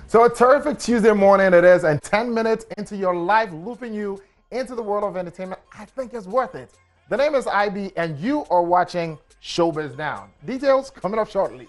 So a terrific Tuesday morning it is, and 10 minutes into your life, looping you into the world of entertainment, I think it's worth it. The name is IB, and you are watching Showbiz Now. Details coming up shortly.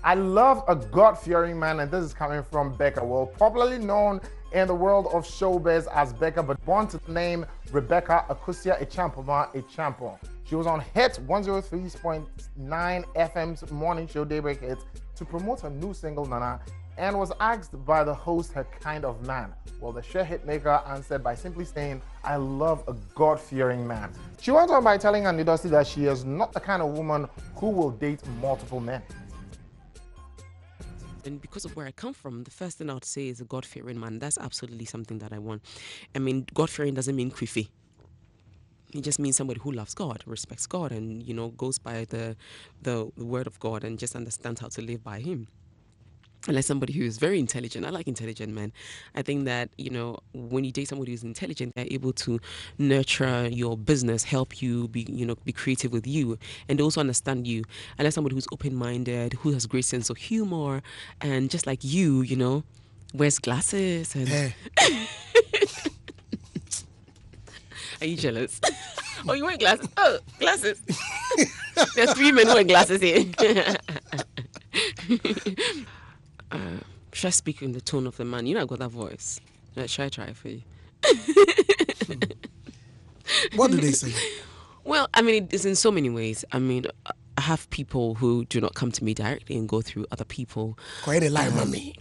I love a God-fearing man, and this is coming from Becca. Well, popularly known in the world of showbiz as Becca, but born to the name Rebecca Akusia Echampoma Echampo. She was on Hit 103.9 FM's morning show Daybreak Hits to promote her new single Nana, and was asked by the host her kind of man. Well, the show hitmaker answered by simply saying, "I love a God-fearing man." She went on by telling Anidossi that she is not the kind of woman who will date multiple men. And because of where I come from, the first thing I would say is a God-fearing man. That's absolutely something that I want. I mean, God-fearing doesn't mean creepy. It just means somebody who loves God, respects God, and goes by the word of God and just understands how to live by Him. And like somebody who is very intelligent. I like intelligent men. I think that, when you date somebody who's intelligent, they're able to nurture your business, help you be creative with you, and also understand you. I like somebody who's open-minded, who has great sense of humor, and just like you, wears glasses. And Hey. Are you jealous? Oh, you wear glasses? Oh, glasses. There's 3 men wearing glasses here. Should I speak in the tone of the man? I got that voice. Should I try for you? What do they say? Well, I mean, it's in so many ways. I mean, I have people who do not come to me directly and go through other people. Mommy.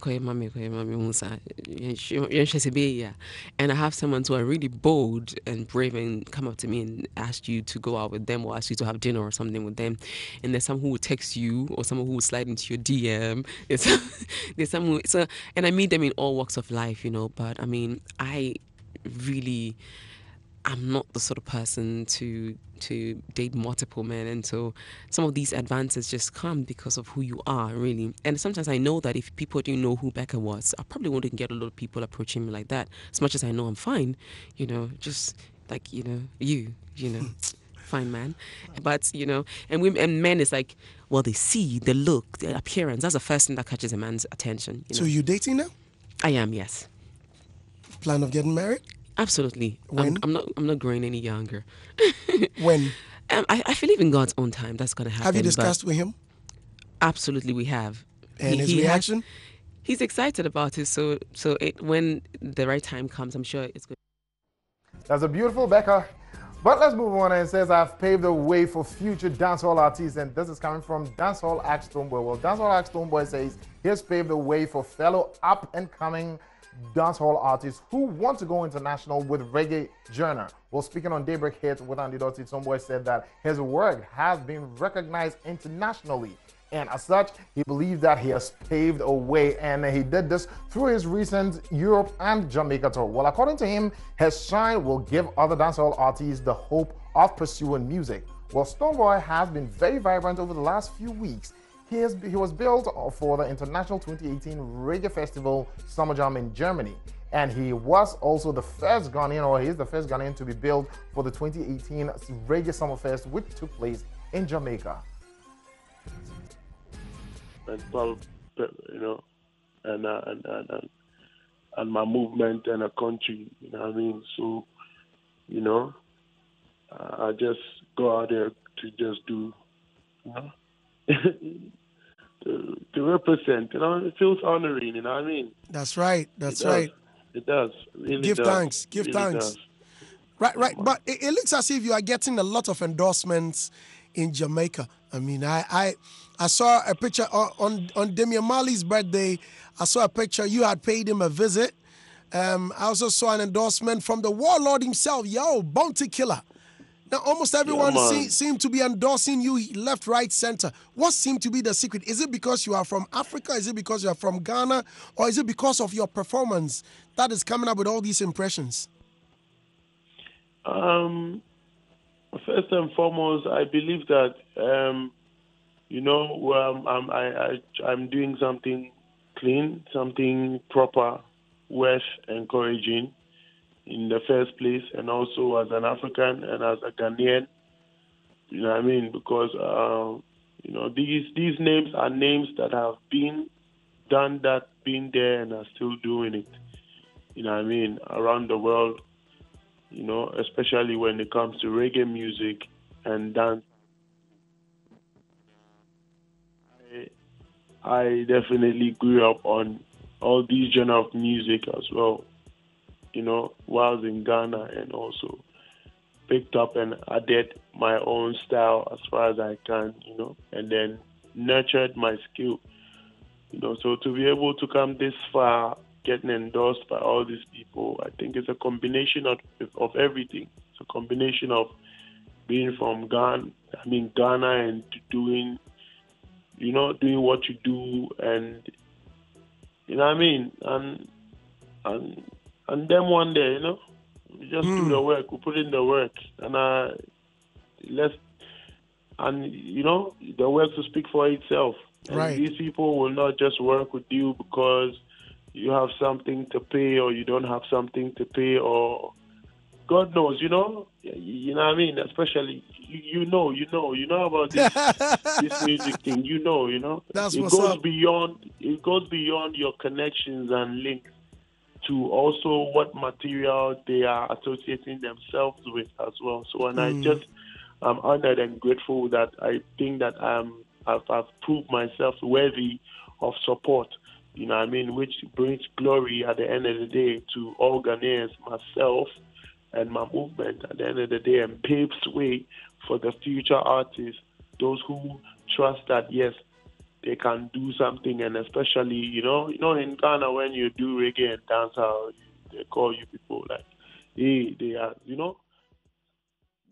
And I have someone who are really bold and brave and come up to me and ask you to go out with them or ask you to have dinner or something with them. And there's some who will text you or someone who will slide into your DM. There's some who, and I meet them in all walks of life, but I mean, I'm not the sort of person to date multiple men, and so some of these advances just come because of who you are, really. And sometimes I know that if people didn't know who Becca was, I probably wouldn't get a lot of people approaching me like that. As much as I know I'm fine, just like fine man. But and men is like, well, they see the look, the appearance. That's the first thing that catches a man's attention. So you dating now? I am, yes. Plan of getting married? Absolutely. When? I'm not growing any younger. When? I believe in God's own time. That's going to happen. Have you discussed with him? Absolutely, we have. And his reaction? He's excited about it. So when the right time comes, I'm sure it's good. That's a beautiful Becca. But let's move on. And it says, "I've paved the way for future dancehall artists." And this is coming from Dancehall Act Stoneboy. Well, Dancehall Act Stoneboy says he has paved the way for fellow up-and-coming dancehall artists who want to go international with reggae genre. Well, speaking on Daybreak Hit with Andy Dottie, Stoneboy said that his work has been recognized internationally. And as such, he believes that he has paved a way, and he did this through his recent Europe and Jamaica tour. Well, according to him, his shine will give other dancehall artists the hope of pursuing music. Well, Stoneboy has been very vibrant over the last few weeks. He was billed for the International 2018 Reggae Festival Summer Jam in Germany. And he was also the first Ghanaian, or he is the first Ghanaian to be billed for the 2018 Reggae Summerfest, which took place in Jamaica. And my movement and a country, what I mean? So, I just go out there to just do, to represent, it feels honoring, what I mean? That's right. It does. Really Give does. thanks. Give really thanks. Does. Right. But it looks as if you are getting a lot of endorsements in Jamaica. I mean, I saw a picture on Damian Marley's birthday. I saw a picture. You had paid him a visit. I also saw an endorsement from the warlord himself, Bounty Killer. Now, almost everyone seemed to be endorsing you left, right, center. What seemed to be the secret? Is it because you are from Africa? Is it because you are from Ghana? Or is it because of your performance that is coming up with all these impressions? First and foremost, I believe that, I'm doing something clean, something proper, worth encouraging in the first place, and also as an African and as a Ghanaian, you know what I mean? Because You know, these names are names that have been done that, been there, and are still doing it. You know what I mean? Around the world, you know, especially when it comes to reggae music and dance. I definitely grew up on all these genre of music as well, you know, while I was in Ghana, and also picked up and added my own style as far as I can, you know, and then nurtured my skill, you know. So to be able to come this far, getting endorsed by all these people, I think it's a combination of everything. It's a combination of being from Ghana, and doing, you know, doing what you do, and you know what I mean, and then one day, you know, we just do the work, we put in the work, and you know, the work will speak for itself. And Right. these people will not just work with you because you have something to pay, or you don't have something to pay, or God knows, you know what I mean. Especially you know about this music thing. You know, That's it what's goes up. beyond your connections and links to also what material they are associating themselves with as well. So, and I'm honored and grateful that I think that I've proved myself worthy of support. You know what I mean? Which brings glory at the end of the day to all Ghanaians, myself, and my movement at the end of the day, and paves way for the future artists, those who trust that, yes, they can do something. And especially, you know, in Ghana, when you do reggae and dancehall, they call you people like, hey, they are, you know.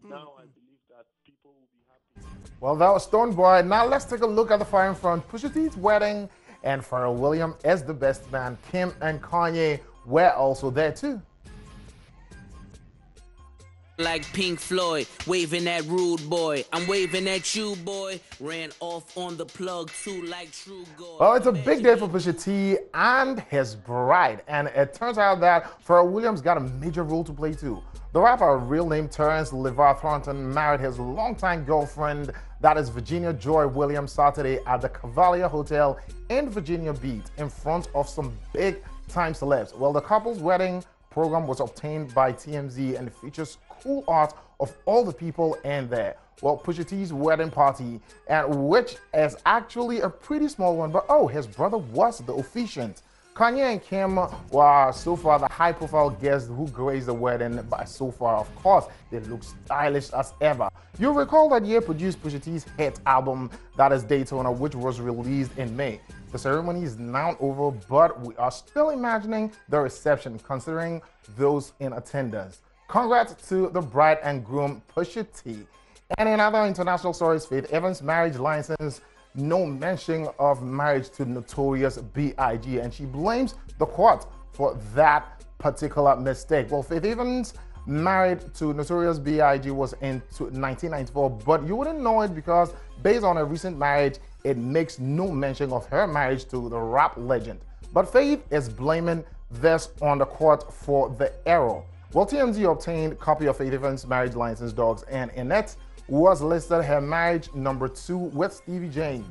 Now I believe that people will be happy. Well, that was Stone Boy. Now let's take a look at the firing front. Pusha T's wedding and Pharrell Williams as the best man. Kim and Kanye were also there too. Like Pink Floyd, waving at rude boy. I'm waving at you, boy. Ran off on the plug too, like True God. Well, it's a big day for Pusha T and his bride, and it turns out that Pharrell Williams got a major role to play too. The rapper, real name Terrence LeVar Thornton, married his longtime girlfriend, that is Virginia Joy Williams, Saturday at the Cavalier Hotel in Virginia Beach in front of some big-time celebs. Well, the couple's wedding program was obtained by TMZ and features cool art of all the people in there. Well, Pusha T's wedding party, and which is actually a pretty small one, but oh, his brother was the officiant. Kanye and Kim were so far the high-profile guests who graced the wedding, but so far, of course, they look stylish as ever. You'll recall that Ye produced Pusha T's hit album, that is Daytona, which was released in May. The ceremony is now over, but we are still imagining the reception, considering those in attendance. Congrats to the bride and groom, Pusha T. And in other international stories, Faith Evans' marriage license, no mention of marriage to Notorious B.I.G., and she blames the court for that particular mistake. Well, Faith Evans married to Notorious B.I.G. was in 1994, but you wouldn't know it because based on a recent marriage, it makes no mention of her marriage to the rap legend. But Faith is blaming this on the court for the error. Well, TMZ obtained a copy of Faith Evans' marriage license docs, and in it was listed her marriage number 2 with Stevie J.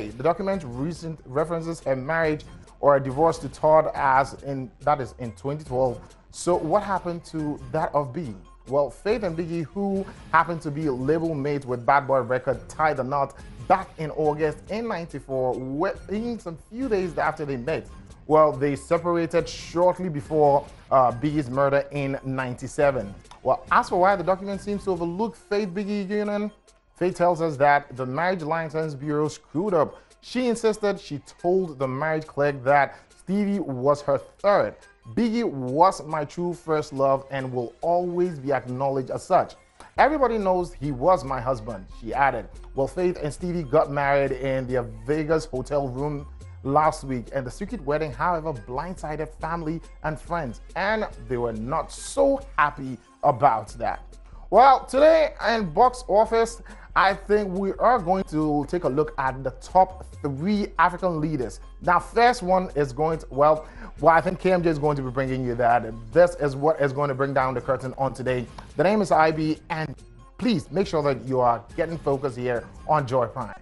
The document recent references her marriage or a divorce to Todd that is in 2012. So what happened to that of Biggie? Well, Faith and Biggie, who happened to be label mates with Bad Boy Record, tied the knot back in August in '94, within some few days after they met. Well, they separated shortly before Biggie's murder in '97. Well, as for why the document seems to overlook Faith-Biggie union, Faith tells us that the Marriage License Bureau screwed up. She insisted she told the marriage clerk that Stevie was her third. Biggie was my true first love and will always be acknowledged as such. Everybody knows he was my husband, she added. Well, Faith and Stevie got married in their Vegas hotel room last week, and the secret wedding, however, blindsided family and friends, and they were not so happy about that. Well, today in box office, I think we are going to take a look at the top 3 African leaders. Now, first one is going to, I think KMJ is going to be bringing you that. This is what is going to bring down the curtain on today. The name is IB, and please make sure that you are getting focused here on Joy Prime.